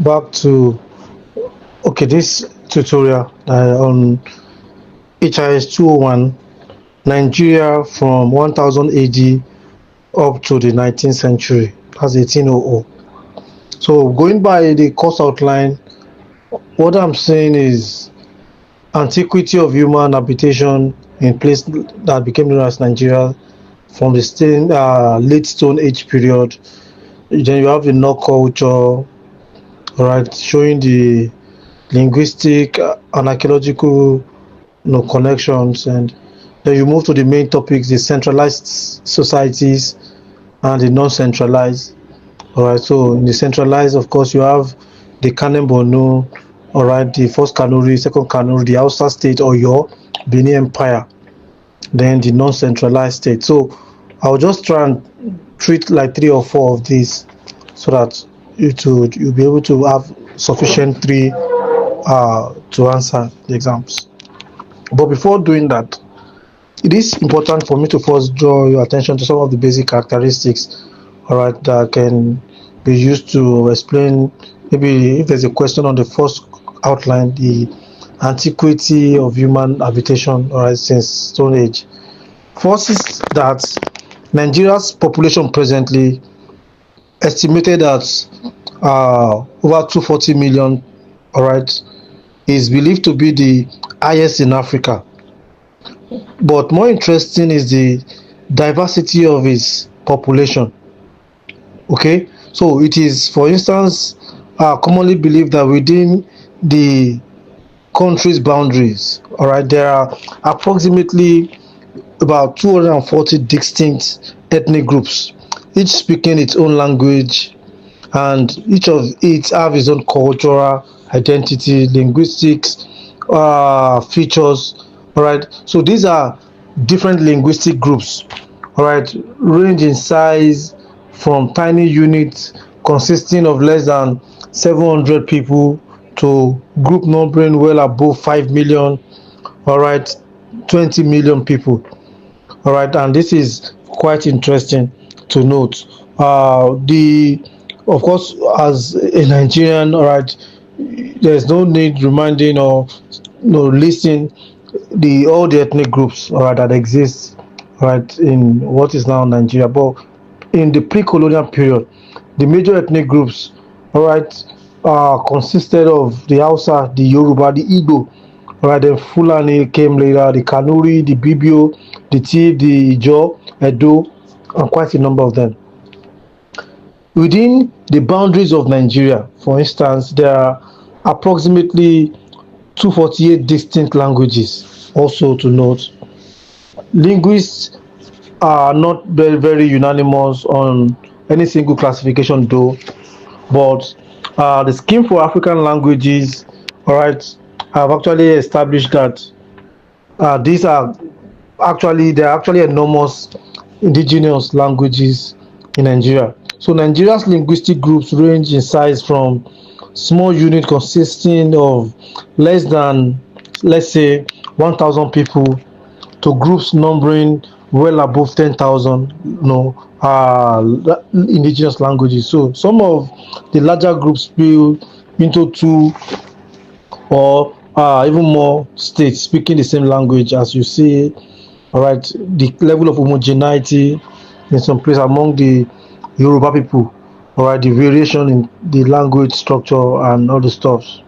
back to this tutorial on HIS 201 Nigeria from 1000 AD up to the 19th century. That's 1800. So going by the course outline, what I'm saying is antiquity of human habitation in place that became known as Nigeria from the late Stone Age period. Then you have the Nok culture, right, showing the linguistic and archaeological connections, and then you move to the main topics: the centralized societies and the non-centralized. All right, so in the centralized, of course, you have the Kanem Borno, all right, the first Kanuri, second Kanuri, the Hausa state, or your Benin Empire, then the non-centralized state. So I'll just try and treat like 3 or 4 of these so that you'll be able to have sufficient three to answer the exams. But before doing that, it is important for me to first draw your attention to some of the basic characteristics, all right, that can be used to explain maybe if there's a question on the first outline, the antiquity of human habitation, all right, since Stone Age. First is that Nigeria's population presently estimated at over 240 million, all right, is believed to be the highest in Africa. But more interesting is the diversity of its population. Okay, so it is, for instance, commonly believed that within the country's boundaries, all right, there are approximately about 240 distinct ethnic groups, each speaking its own language, and each of it have its own cultural identity, linguistics, features. All right, so these are different linguistic groups. All right, range in size from tiny units consisting of less than 700 people to group numbering well above 5 million. All right, 20 million people. All right, and this is quite interesting to note. The Of course, as a Nigerian, all right, there's no need reminding or listing the all the ethnic groups, all right, that exist, right, in what is now Nigeria. But in the pre-colonial period, the major ethnic groups, all right, consisted of the Hausa, the Yoruba, the Igbo, all right. Then Fulani came later, the Kanuri, the Bibio, the Tiv, the Ijo, Edo, and quite a number of them. Within the boundaries of Nigeria, for instance, there are approximately 248 distinct languages. Also to note, linguists are not very, very unanimous on any single classification, though. But the Scheme for African Languages, all right, have actually established that these are they're actually enormous indigenous languages in Nigeria. So Nigeria's linguistic groups range in size from small unit consisting of less than, let's say, 1,000 people to groups numbering well above 10,000, indigenous languages. So some of the larger groups spill into two or even more states speaking the same language, as you see. All right, the level of homogeneity in some place among the Yoruba people, all right, the variation in the language structure and all the stuffs.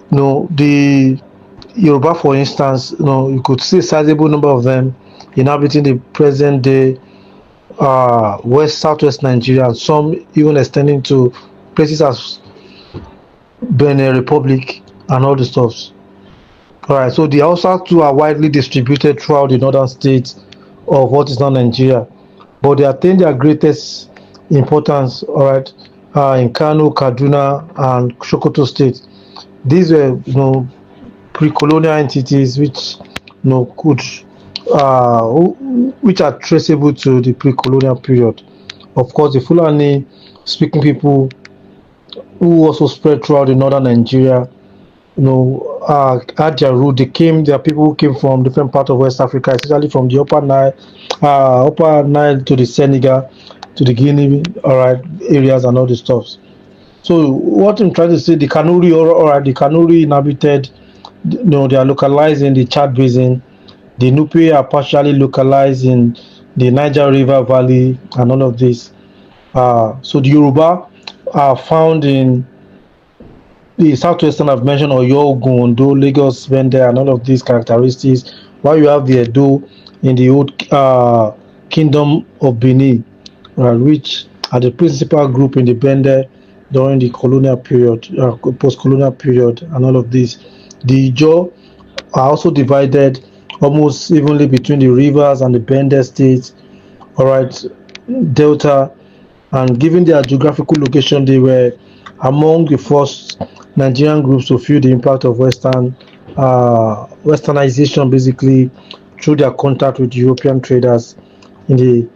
The Yoruba, for instance, you could see a sizable number of them inhabiting the present day southwest Nigeria, and some even extending to places as Benin Republic and all the stuffs. All right, so the Hausa too are widely distributed throughout the northern states of what is now Nigeria, but they attain their greatest importance, all right, in Kano, Kaduna, and Sokoto state. These were, pre-colonial entities which, could, which are traceable to the pre-colonial period. Of course, the Fulani-speaking people who also spread throughout the northern Nigeria, had their root. There are people who came from different parts of West Africa, especially from the upper Nile to the Senegal, to the Guinea, all right, areas and all the stuffs. So what I'm trying to say, the Kanuri, or the Kanuri inhabited, they are localized in the Chad Basin. The Nupe are partially localized in the Niger River Valley and all of this. So the Yoruba are found in the southwestern I've mentioned, Oyo, Ogun, Ondo, Lagos, Bende, and all of these characteristics. While you have the Edo in the old kingdom of Benin, which are the principal group in the Bende during the colonial period, post-colonial period, and all of this. The Ijaw are also divided almost evenly between the rivers and the Bende states. All right, Delta, and given their geographical location, they were among the first Nigerian groups to feel the impact of westernization, basically through their contact with European traders in the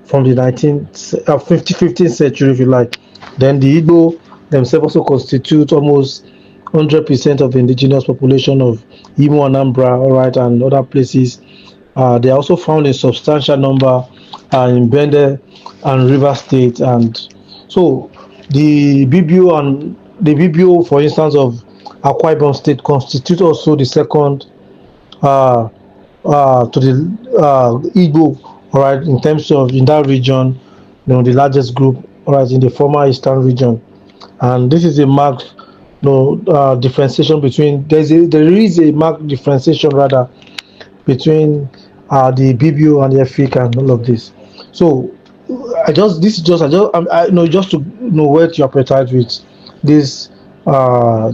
from the 15th century, if you like. Then the Igbo themselves also constitute almost 100% of the indigenous population of Imo, Anambra, all right, and other places. They are also found in substantial number in Bende and River State, and so the BBO, for instance, of Akwa Ibom State constitute also the second uh, to the Igbo, all right, in terms of in that region, the largest group, all right, in the former Eastern region, and this is a marked differentiation between there is a marked differentiation rather between the BBO and the FIC and all of this. So just to know whet your appetite with this uh,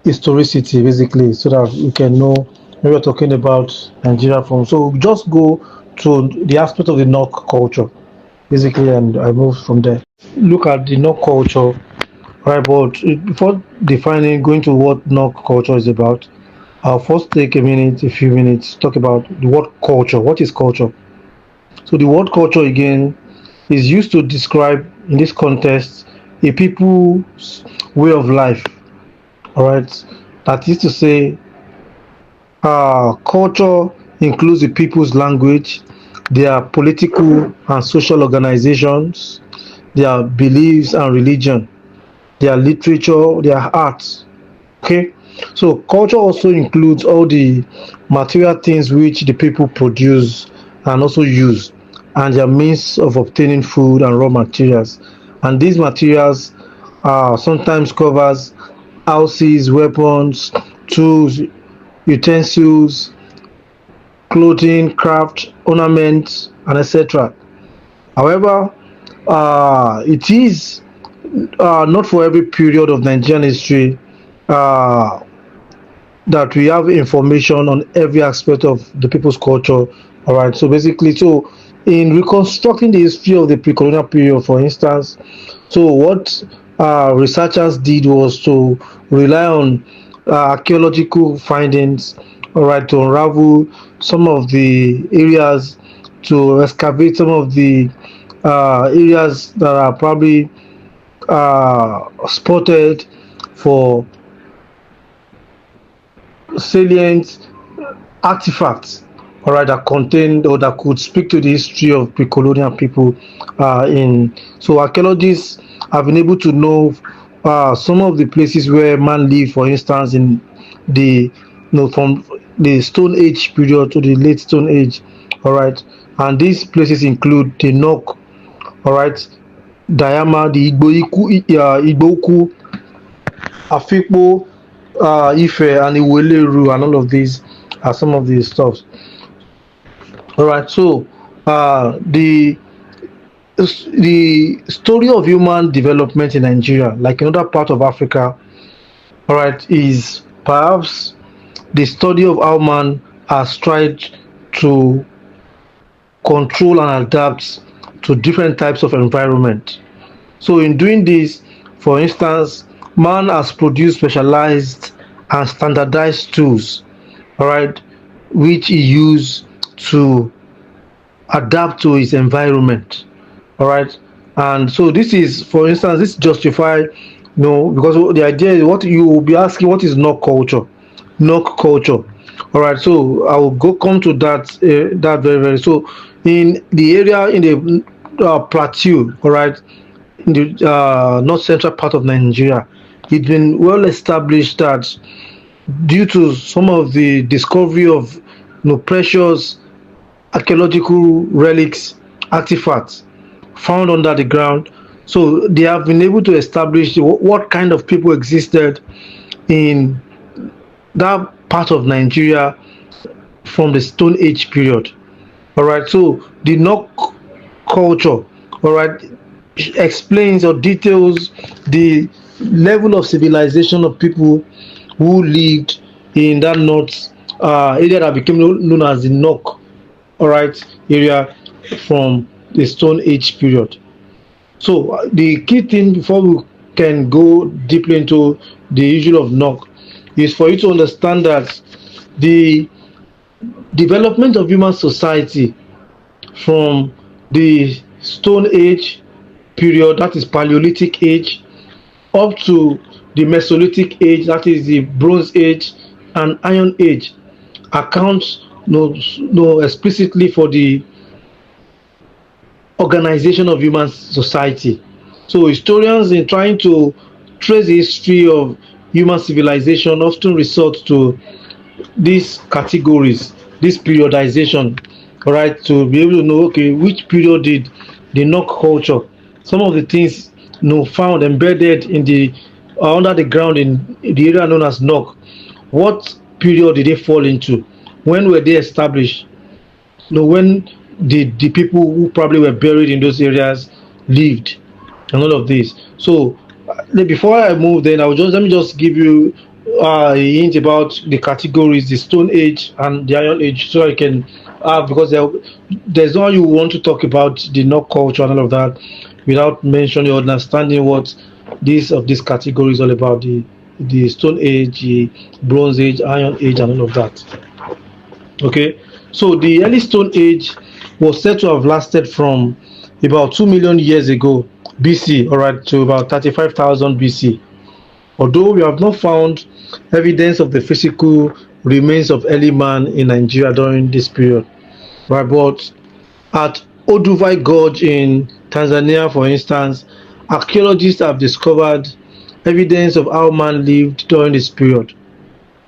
historicity basically, so that we can know when we're talking about Nigeria from. So just go to the aspect of the Nok culture basically, and I move from there. Look at the Nok culture, right? But before defining, going to what Nok culture is about, I'll first take a few minutes, talk about the word culture. What is culture? So the word culture again is used to describe, in this context, a people's way of life. All right, that is to say, culture includes the people's language, their political and social organizations, their beliefs and religion, their literature, their arts. Okay, so culture also includes all the material things which the people produce and also use, and their means of obtaining food and raw materials. And these materials sometimes covers houses, weapons, tools, utensils, clothing, craft, ornaments, and etc. However, it is not for every period of Nigerian history uh, that we have information on every aspect of the people's culture. All right. So basically, so in reconstructing the history of the pre-colonial period, for instance, so what researchers did was to rely on archaeological findings, all right, to unravel some of the areas, to excavate some of the areas that are probably spotted for salient artifacts, all right, that contained or that could speak to the history of pre-colonial people. In so archaeologists have been able to know some of the places where man lived, for instance, in the from the Stone Age period to the late Stone Age, all right, and these places include the Nok, all right, Diama, the Igboku, Afikpo, Ife, and Iweleru, and all of these are some of the stuff. All right, so the story of human development in Nigeria, like in other part of Africa, all right, is perhaps the study of how man has tried to control and adapt to different types of environment. So in doing this, for instance, man has produced specialized and standardized tools, all right, which he used to adapt to his environment, all right. And so this is, for instance, this justify, because the idea is what you will be asking, what is Nok culture? Nok culture, all right. So I will go come to that very very. So in the area in the plateau, all right, in the north central part of Nigeria, it's been well established that due to some of the discovery of precious archaeological relics, artifacts found under the ground. So they have been able to establish what kind of people existed in that part of Nigeria from the Stone Age period. All right, so the Nok culture, all right, explains or details the level of civilization of people who lived in that north area that became known as the Nok, all right, area from the Stone Age period. So the key thing before we can go deeply into the issue of Nok is for you to understand that the development of human society from the Stone Age period, that is Paleolithic age, up to the Mesolithic age, that is the Bronze Age and Iron Age, accounts no explicitly for the organization of human society. So historians, in trying to trace the history of human civilization, often resort to these categories, this periodization, all right, to be able to know, okay, which period did the Nok culture, some of the things found embedded in the under the ground in the area known as Nok, what period did they fall into? When were they established? When the people who probably were buried in those areas lived, and all of this. So before I move, then I will just let me just give you a hint about the categories, the Stone Age and the Iron Age, so I can because there's no you want to talk about the Nok culture and all of that without mentioning or understanding what these categories all about, the Stone Age, the Bronze Age, Iron Age, and all of that. Okay, so the early Stone Age was said to have lasted from about 2 million years ago BC, all right, to about 35,000 BC. Although we have not found evidence of the physical remains of early man in Nigeria during this period, right? But at Olduvai Gorge in Tanzania, for instance, archaeologists have discovered evidence of how man lived during this period.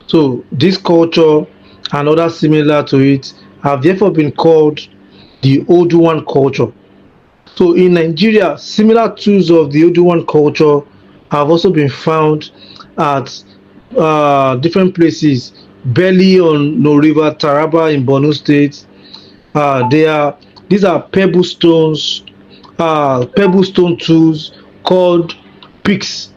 So this culture and others similar to it have therefore been called the Oduwan culture. So in Nigeria, similar tools of the Oduwan culture have also been found at different places. Belly on No River, Taraba in Borno State. These are pebble stone tools called picks,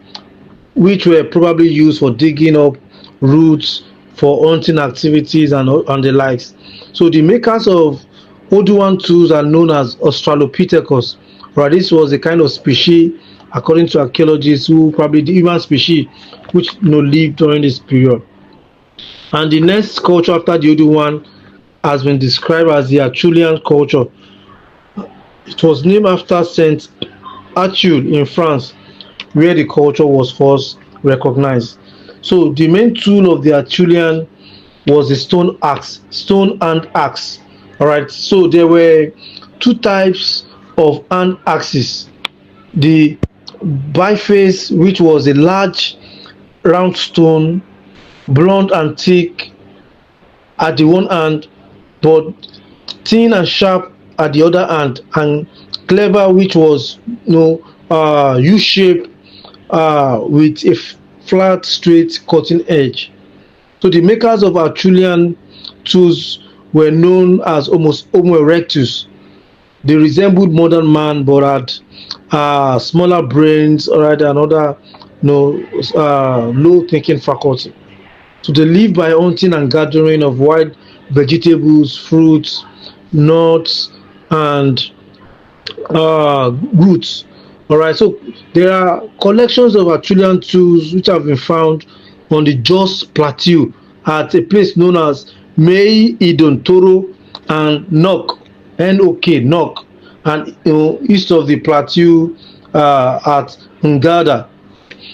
which were probably used for digging up roots for hunting activities and the likes. So the makers of Oduwan tools are known as Australopithecus. Right, this was a kind of species, according to archaeologists, who probably the human species which lived during this period. And the next culture after the Oduwan has been described as the Acheulean culture. It was named after Saint Achille in France, where the culture was first recognized. So the main tool of the Acheulean was the stone axe, stone hand axe. All right. So there were two types of hand axes: the biface, which was a large round stone, blunt and thick at the one hand, but thin and sharp at the other hand, and clever, which was U-shaped with a flat, straight cutting edge. So the makers of Acheulean tools were known as Homo erectus. They resembled modern man but had smaller brains, or rather another low thinking faculty. So they live by hunting and gathering of wild vegetables, fruits, nuts, and roots. All right, so there are collections of Acheulean tools which have been found on the Jos Plateau at a place known as Mei Idon Toro and Nok, N-O-K, Nok, and east of the plateau at Ngada.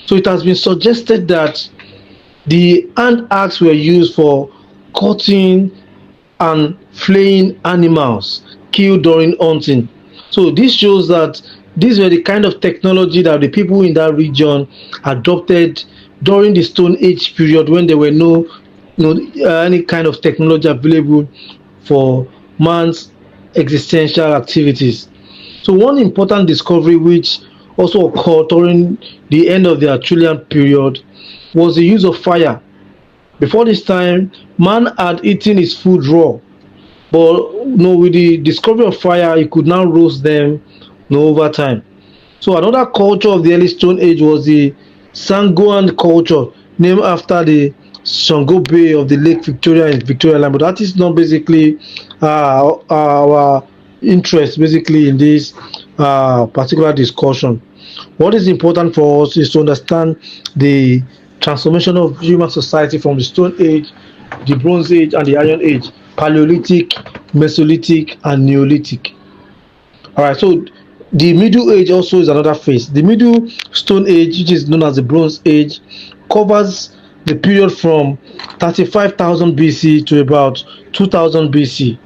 So it has been suggested that the hand axe were used for cutting and flaying animals killed during hunting. So this shows that These were the kind of technology that the people in that region adopted during the Stone Age period when there were no any kind of technology available for man's existential activities. So one important discovery which also occurred during the end of the Acheulean period was the use of fire. Before this time, man had eaten his food raw, but with the discovery of fire, he could now roast them over time. So another culture of the early Stone Age was the Sangoan culture, named after the Shango Bay of the Lake Victoria in Victoria Land. But that is not basically our interest, basically in this particular discussion. What is important for us is to understand the transformation of human society from the Stone Age, the Bronze Age, and the Iron Age, Paleolithic, Mesolithic, and Neolithic. All right, so the Middle Age also is another phase. The Middle Stone Age, which is known as the Bronze Age, covers the period from 35,000 BC to about 2000 BC.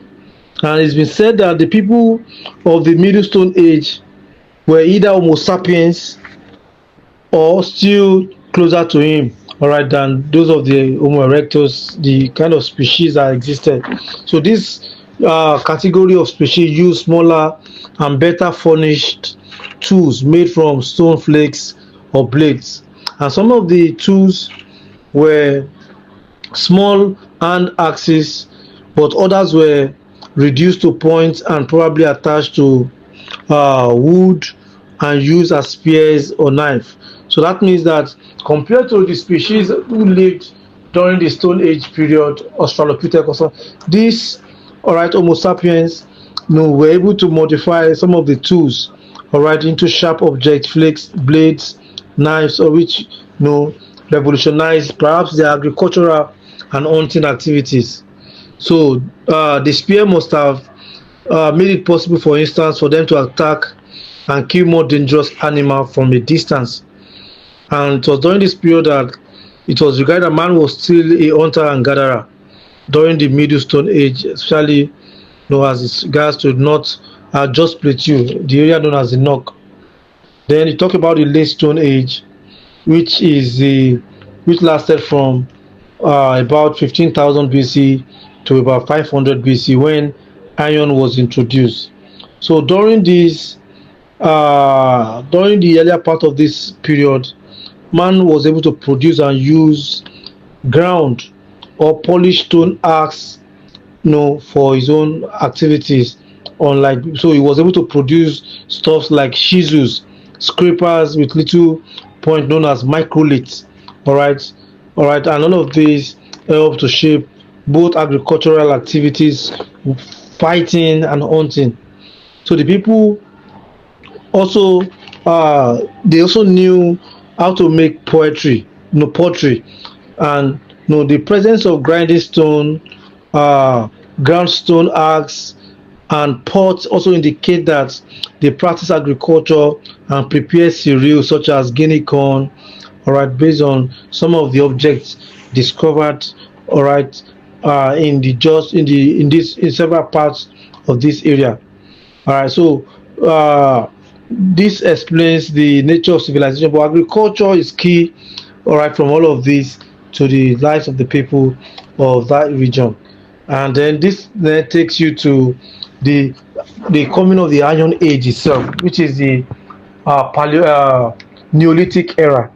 And it's been said that the people of the Middle Stone Age were either Homo sapiens or still closer to him, all right, than those of the Homo erectus, the kind of species that existed. So this category of species use smaller and better furnished tools made from stone flakes or blades. And some of the tools were small hand axes, but others were reduced to points and probably attached to wood and used as spears or knife. So that means that compared to the species who lived during the Stone Age period, Australopithecus, these, all right, Homo sapiens, were able to modify some of the tools, all right, into sharp objects, flakes, blades, knives, or which revolutionized perhaps their agricultural and hunting activities. So the spear must have made it possible, for instance, for them to attack and kill more dangerous animal from a distance. And it was during this period that it was regarded that man was still a hunter and gatherer during the Middle Stone Age, especially as regards to North Just Plateau, the area known as the Nok. Then you talk about the Late Stone Age, which lasted from about 15,000 BC to about 500 BC when iron was introduced. So during the earlier part of this period, man was able to produce and use ground or polished stone axe, for his own activities. So he was able to produce stuffs like chisels, scrapers with little point known as microliths. All right, and all of these help to shape both agricultural activities, fighting and hunting. So the people also they also knew how to make pottery, and the presence of grinding stone, ground stone axe, and pots also indicate that they practice agriculture and prepare cereals such as guinea corn, all right, based on some of the objects discovered, all right, in several parts of this area. All right, so this explains the nature of civilization, but agriculture is key, all right, from all of this to the lives of the people of that region. And then this then takes you to the coming of the Iron Age itself, which is the Neolithic era.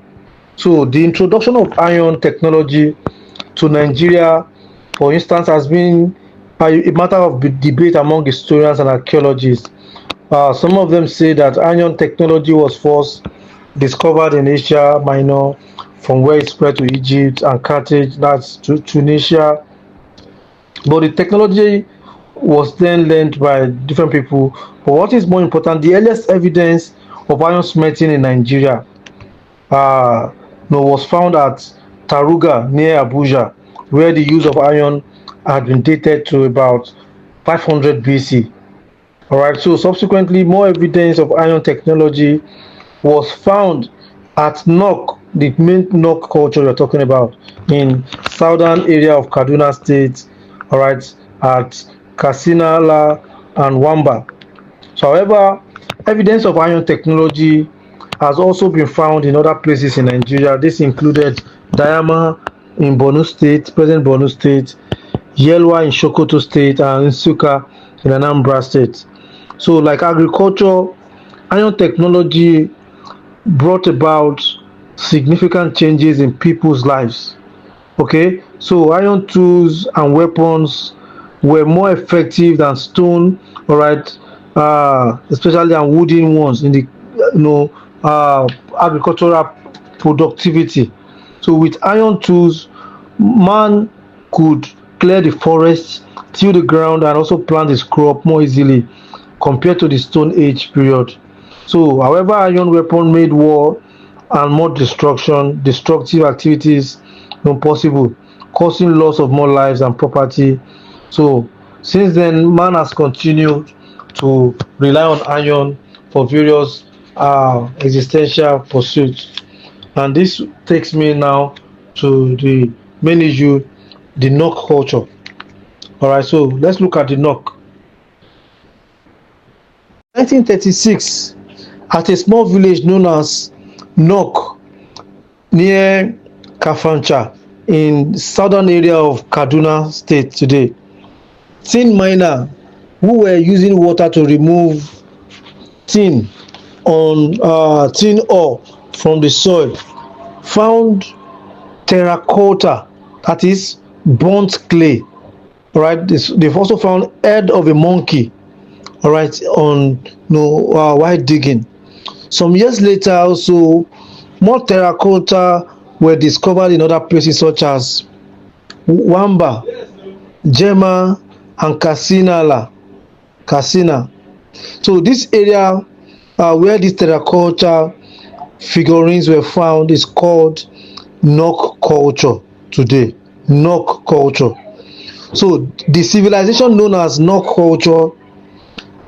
So the introduction of iron technology to Nigeria, for instance, has been a matter of debate among historians and archaeologists. Some of them say that iron technology was first discovered in Asia Minor, from where it spread to Egypt and Carthage, that's to Tunisia. But the technology was then learned by different people. But what is more important, the earliest evidence of iron smelting in Nigeria was found at Taruga near Abuja, where the use of iron had been dated to about 500 BC. All right, so subsequently, more evidence of iron technology was found at Nok, the main Nok culture we're talking about, in southern area of Kaduna State, all right, at Kasinala and Wamba. So, however, Evidence of iron technology has also been found in other places in Nigeria. This included Diama in Borno State, present Borno State, Yelwa in Sokoto State, and Nsukka in Anambra State. So, like agriculture, iron technology brought about significant changes in people's lives. Okay, so iron tools and weapons were more effective than stone, all right, especially than wooden ones in the agricultural productivity. So with iron tools, man could clear the forest, till the ground, and also plant his crop more easily compared to the Stone Age period. So, however, iron weapon made war and more destructive activities possible, causing loss of more lives and property. So, since then, man has continued to rely on iron for various existential pursuits. And this takes me now to the main issue, the knock culture. All right, so let's look at the knock. 1936, at a small village known as Nok near Kafancha in southern area of Kaduna State today, tin miner who were using water to remove tin tin ore from the soil found terracotta, that is burnt clay. All right, they've also found head of a monkey, all right, on while digging. Some years later also, more terracotta were discovered in other places such as Wamba, Jema, and Katsina. So this area where these terracotta figurines were found is called Nok culture today. Nok culture. So the civilization known as Nok culture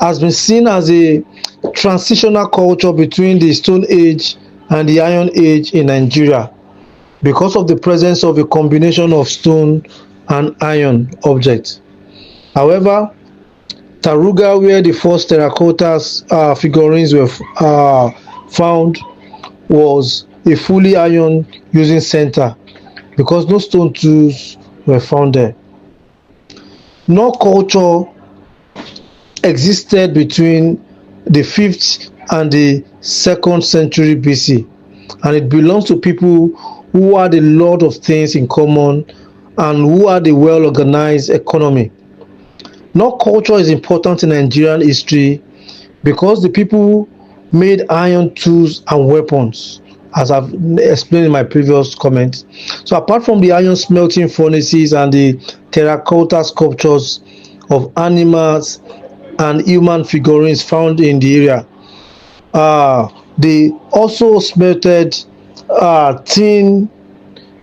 has been seen as a transitional culture between the Stone Age and the Iron Age in Nigeria because of the presence of a combination of stone and iron objects. However, Taruga, where the first terracotta figurines were found, was a fully iron using center because no stone tools were found there. Nok culture existed between the 5th and the 2nd century BC, and it belongs to people who had a lot of things in common and who had a well organized economy. Nok culture is important in Nigerian history because the people made iron tools and weapons, as I've explained in my previous comments. So apart from the iron smelting furnaces and the terracotta sculptures of animals and human figurines found in the area, they also smelted tin.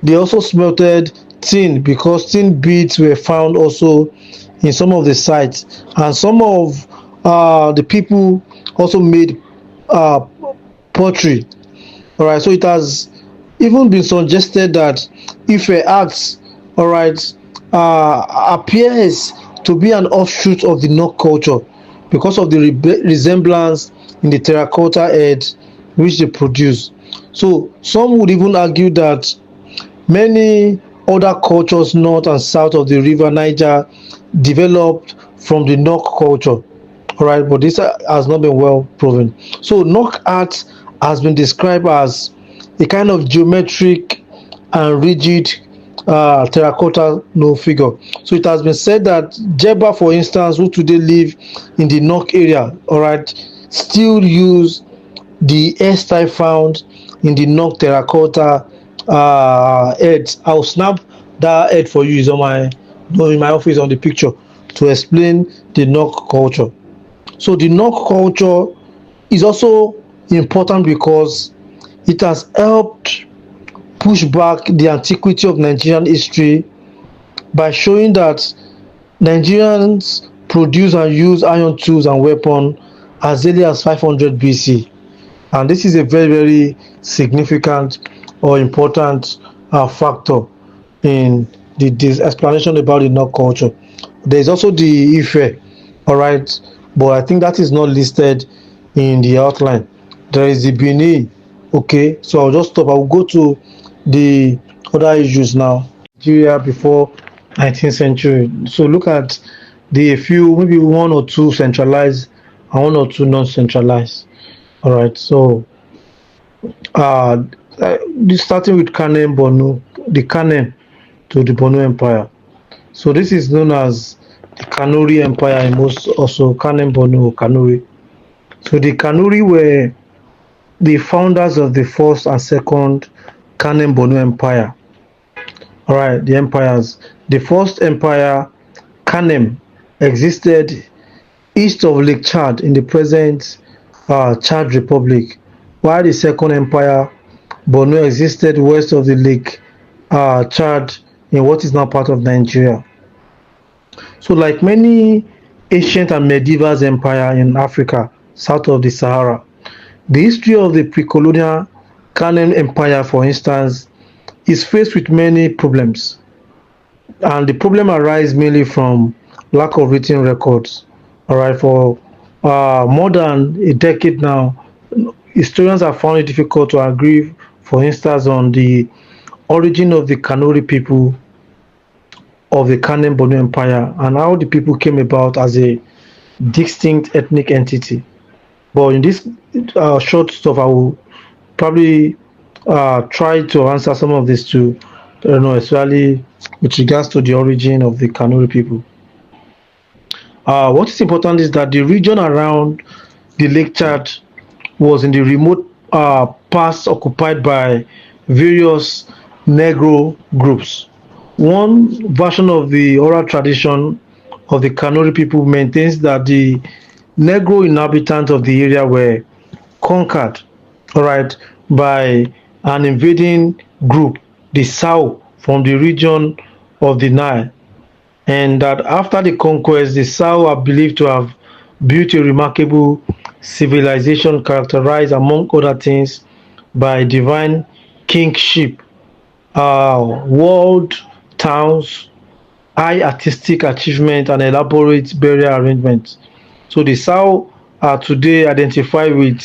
They also smelted tin because tin beads were found also in some of the sites, and some of the people also made pottery. All right, so it has even been suggested that if a axe, all right, appears to be an offshoot of the Nok culture because of the resemblance in the terracotta head which they produce. So some would even argue that many other cultures north and south of the river Niger developed from the Nok culture. All right, but this has not been well proven. So Nok art has been described as a kind of geometric and rigid terracotta figure. So it has been said that Jeba, for instance, who today live in the Nok area, all right, still use the hairstyle found in the Nok terracotta heads. I'll snap that head for you. Is on my in my office on the picture to explain the Nok culture. So the Nok culture is also important because it has helped push back the antiquity of Nigerian history by showing that Nigerians produce and use iron tools and weapons as early as 500 BC. And this is a very, very significant or important factor in this explanation about the Nok culture. There is also the Ife, all right, but I think that is not listed in the outline. There is the Benin. Okay, so I'll just stop. I'll go to the other issues now. Nigeria before 19th century. So look at the few, maybe one or two centralized and one or two non-centralized. All right. So uh, starting with Kanem Borno, the Kanem to the Borno Empire. So this is known as the Kanuri Empire in most also Kanem Borno Kanuri. So the Kanuri were the founders of the first and second Kanem Borno Empire. All right, the empires. The first empire, Kanem, existed east of Lake Chad in the present Chad Republic, while the second empire, Borno, existed west of the Lake Chad in what is now part of Nigeria. So, like many ancient and medieval empires in Africa, south of the Sahara, the history of the pre-colonial Kanem Empire, for instance, is faced with many problems, and the problem arises mainly from lack of written records. All right, for more than a decade now, historians have found it difficult to agree, for instance, on the origin of the Kanuri people of the Kanem Borno Empire and how the people came about as a distinct ethnic entity. But in this short stuff, I will probably try to answer some of this too, especially with regards to the origin of the Kanuri people. What is important is that the region around the Lake Chad was in the remote past occupied by various Negro groups. One version of the oral tradition of the Kanuri people maintains that the Negro inhabitants of the area were conquered, all right, by an invading group, the Sao, from the region of the Nile, and that after the conquest, the Sao are believed to have built a remarkable civilization characterized, among other things, by divine kingship, walled towns, high artistic achievement, and elaborate burial arrangements. So the Sao are today identified with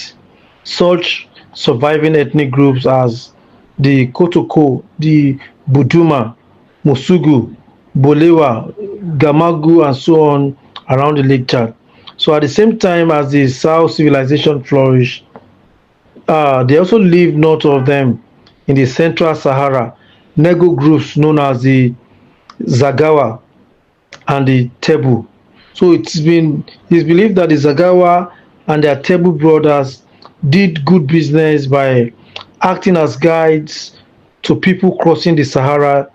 such surviving ethnic groups as the Kotoko, the Buduma, Musugu, Bolewa, Gamagu, and so on around the Lake Chad. So at the same time as the South civilization flourished, they also lived north of them in the central Sahara, Nego groups known as the Zagawa and the Tebu. So it's believed that the Zagawa and their Tebu brothers did good business by acting as guides to people crossing the Sahara,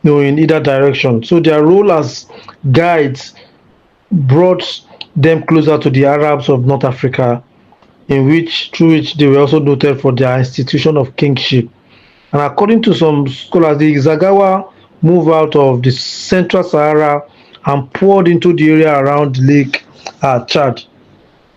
in either direction. So their role as guides brought them closer to the Arabs of North Africa, in which through which they were also noted for their institution of kingship. And according to some scholars, the Zagawa moved out of the central Sahara and poured into the area around Lake Chad.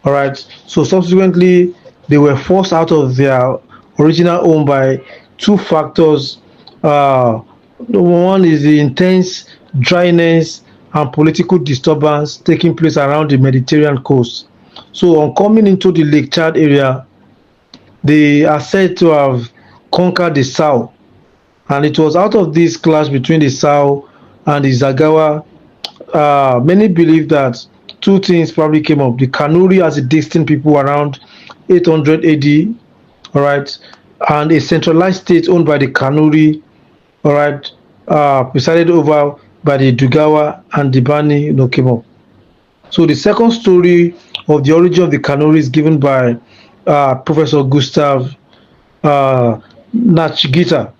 All right. So subsequently, they were forced out of their original home by two factors. One is the intense dryness and political disturbance taking place around the Mediterranean coast. So, on coming into the Lake Chad area, they are said to have conquered the Sao, and it was out of this clash between the Sao and the Zagawa. Many believe that two things probably came up: the Kanuri as a distinct people around 800 AD, all right, and a centralized state owned by the Kanuri, all right, presided over by the Dugawa and the Bani Nokemo. So the second story of the origin of the Kanuri is given by Professor Gustav Nachgita.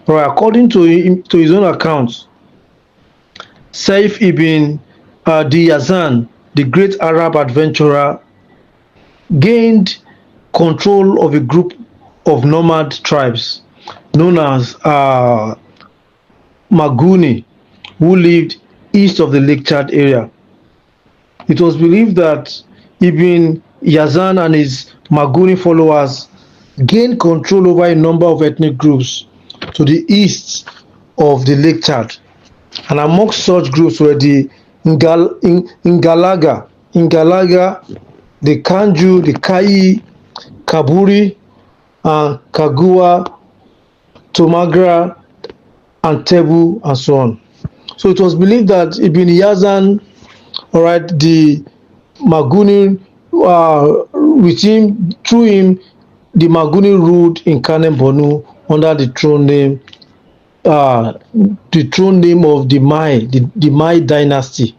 Right, according to his own account, Saif ibn Diyazan, the great Arab adventurer, gained control of a group of nomad tribes known as Maguni, who lived east of the Lake Chad area. It was believed that Ibn Yazan and his Maguni followers gained control over a number of ethnic groups to the east of the Lake Chad. And amongst such groups were the Ingalaga, the Kanju, the Kai, Kaburi, and Kagua, Tomagra, and Tebu, and so on. So it was believed that Ibn Yazan, all right, the Maguni, with him, through him, the Maguni ruled in Kanem Bornu under the throne name of the Mai dynasty.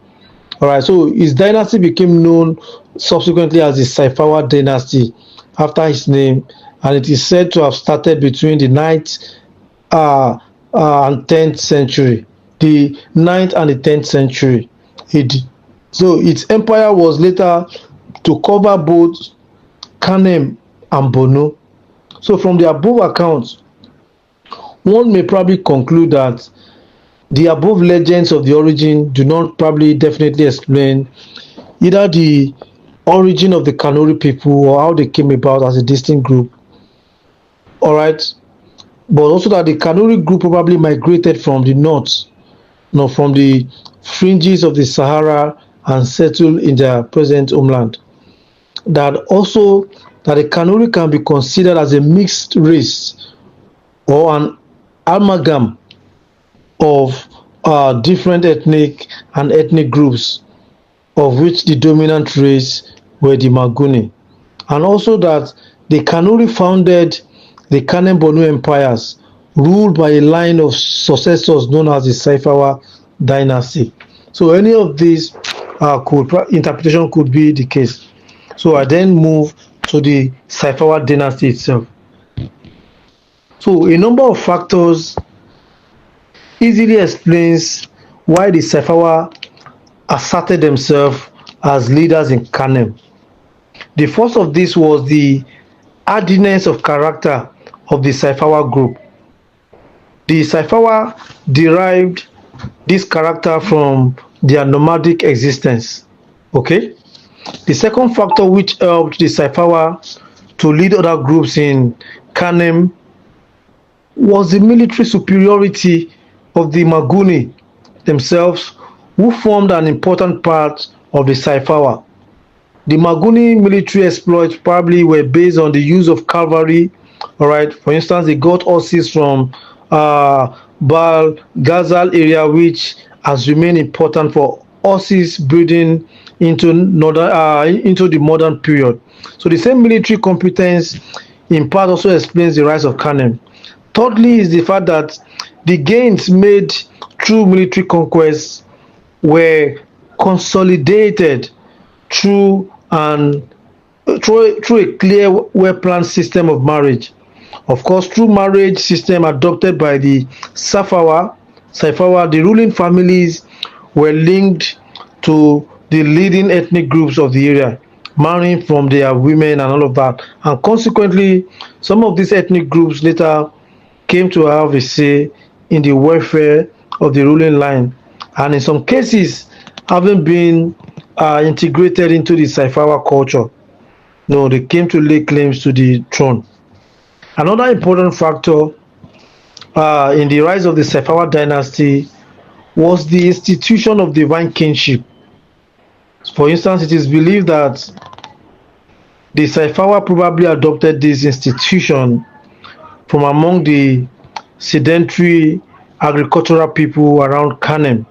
All right, so his dynasty became known subsequently as the Saifawa dynasty after his name, and it is said to have started between the 9th and 10th century. The 9th and the 10th century AD. So its empire was later to cover both Kanem and Borno. So from the above accounts, one may probably conclude that the above legends of the origin do not probably definitely explain either the origin of the Kanuri people or how they came about as a distinct group. All right, but also that the Kanuri group probably migrated from the north, from the fringes of the Sahara and settled in their present homeland. That also that the Kanuri can be considered as a mixed race or an amalgam of different ethnic groups, of which the dominant race were the Maguni, and also that the Kanuri founded the Kanem Bornu empires, ruled by a line of successors known as the Saifawa dynasty. So any of these interpretation could be the case. So I then move to the Saifawa dynasty itself. So a number of factors easily explains why the Saifawa asserted themselves as leaders in Kanem. The first of this was the hardiness of character of the Saifawa group. The Saifawa derived this character from their nomadic existence. Okay. The second factor which helped the Saifawa to lead other groups in Kanem was the military superiority of the Maguni themselves, who formed an important part of the Saifawa. The Maguni military exploits probably were based on the use of cavalry. All right, for instance, they got horses from Bal Ghazal area, which has remained important for horses breeding into the modern period. So the same military competence in part also explains the rise of Kanem. Thirdly is the fact that the gains made through military conquests were consolidated through a clear, well-planned system of marriage. Of course, through marriage system adopted by the Saifawa, the ruling families were linked to the leading ethnic groups of the area, marrying from their women and all of that. And consequently, some of these ethnic groups later came to have a say in the welfare of the ruling line, and in some cases, having been integrated into the Saifawa culture. No, they came to lay claims to the throne. Another important factor in the rise of the Saifawa dynasty was the institution of divine kingship. For instance, it is believed that the Saifawa probably adopted this institution from among the sedentary agricultural people around Kanem,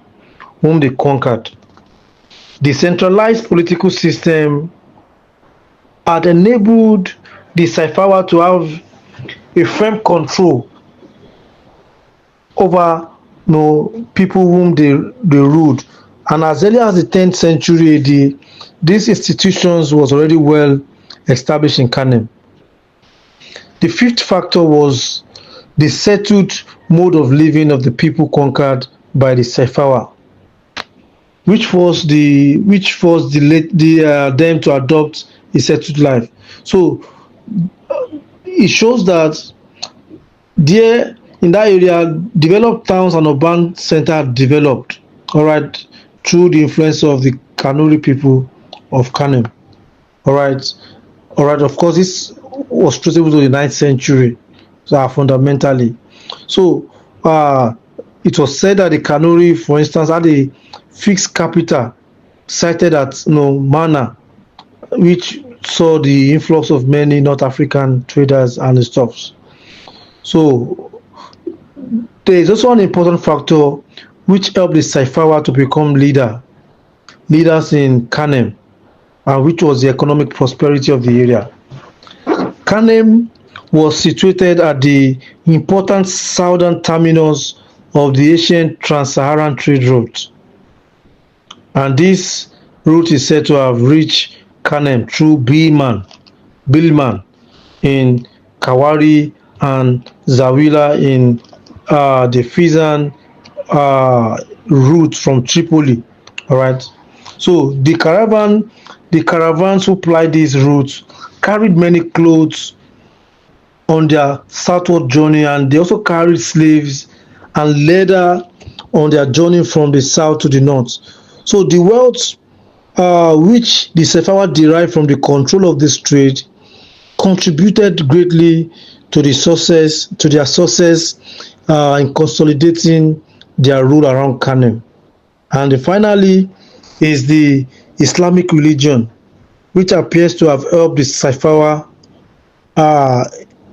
whom they conquered. The centralized political system had enabled the Saifawa to have a firm control over people whom they ruled. And as early as the 10th century AD, these institutions was already well established in Kanem. The fifth factor was the settled mode of living of the people conquered by the Saifawa, which forced them to adopt a settled life. So it shows that there in that area, developed towns and urban centers developed, all right, through the influence of the Kanuri people of Kanem. All right. Of course, this was traceable to the 9th century, fundamentally. So it was said that the Kanuri, for instance, had a fixed capital sited at Mana, which saw the influx of many North African traders and stuffs. So there is also an important factor which helped the Saifawa to become leaders in Kanem, which was the economic prosperity of the area. Kanem was situated at the important southern terminus of the ancient Trans-Saharan trade route, and this route is said to have reached Kanem through Bilman in Kawari and Zawila in the Fizan route from Tripoli. All right. So the caravans who plied these routes carried many clothes on their southward journey, and they also carried slaves and leather on their journey from the south to the north. So the wealth which the Saifawa derived from the control of this trade contributed greatly to their success in consolidating their rule around Kanem. And finally is the Islamic religion, which appears to have helped the Saifawa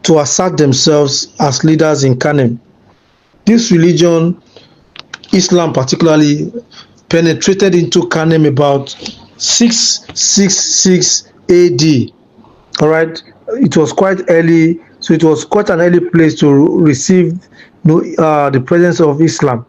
to assert themselves as leaders in Kanem. This religion, Islam particularly, penetrated into Kanem about 666 AD. All right, it was quite early, so it was quite an early place to receive the presence of Islam.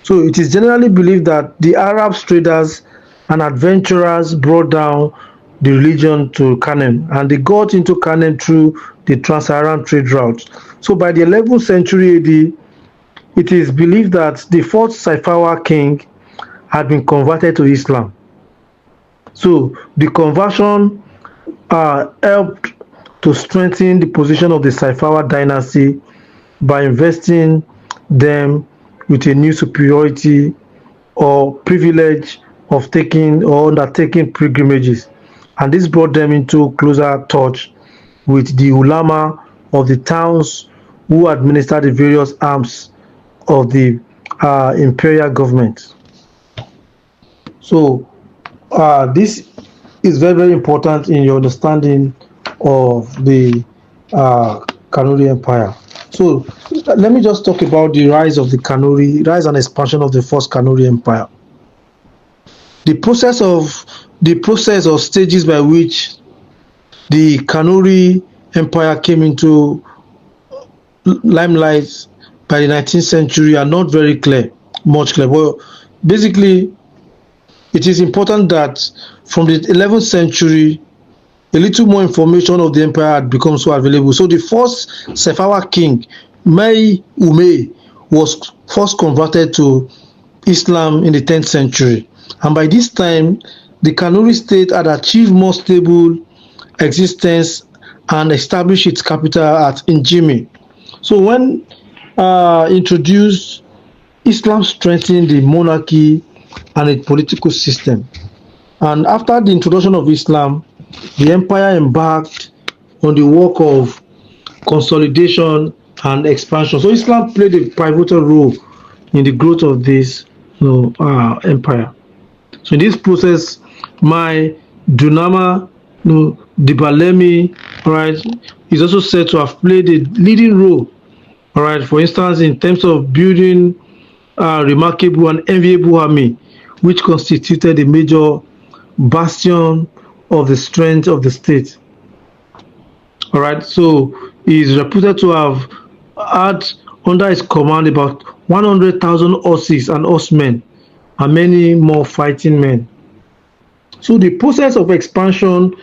So it is generally believed that the Arab traders and adventurers brought down the religion to Kanem, and they got into Kanem through the Trans-Saharan trade route. So by the 11th century AD, it is believed that the fourth Saifawa king had been converted to Islam. So the conversion helped to strengthen the position of the Saifawa dynasty by investing them with a new superiority or privilege of taking or undertaking pilgrimages, and this brought them into closer touch with the ulama of the towns who administered the various arms of the imperial government. So this is very, very important in your understanding of the Kanuri Empire. So let me just talk about the rise and expansion of the first Kanuri Empire. The process or stages by which the Kanuri Empire came into limelight by the 19th century are not very much clear. But basically, it is important that from the 11th century, a little more information of the empire had become so available. So the first Saifawa king, Mai Ume, was first converted to Islam in the 10th century. And by this time, the Kanuri state had achieved more stable existence and established its capital at Njimi. So when introduced, Islam strengthened the monarchy and its political system. And after the introduction of Islam, the empire embarked on the work of consolidation and expansion. So Islam played a pivotal role in the growth of this empire. So in this process, my Dunama Dibalemi, right, is also said to have played a leading role. All right, for instance, in terms of building a remarkable and enviable army, which constituted a major bastion of the strength of the state. All right, so he is reputed to have had under his command about 100,000 horses and horsemen and many more fighting men. So the process of expansion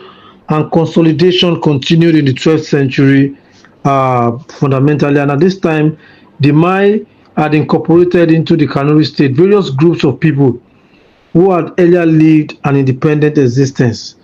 and consolidation continued in the 12th century fundamentally, and at this time, the Mai had incorporated into the Kanuri state various groups of people who had earlier lived an independent existence.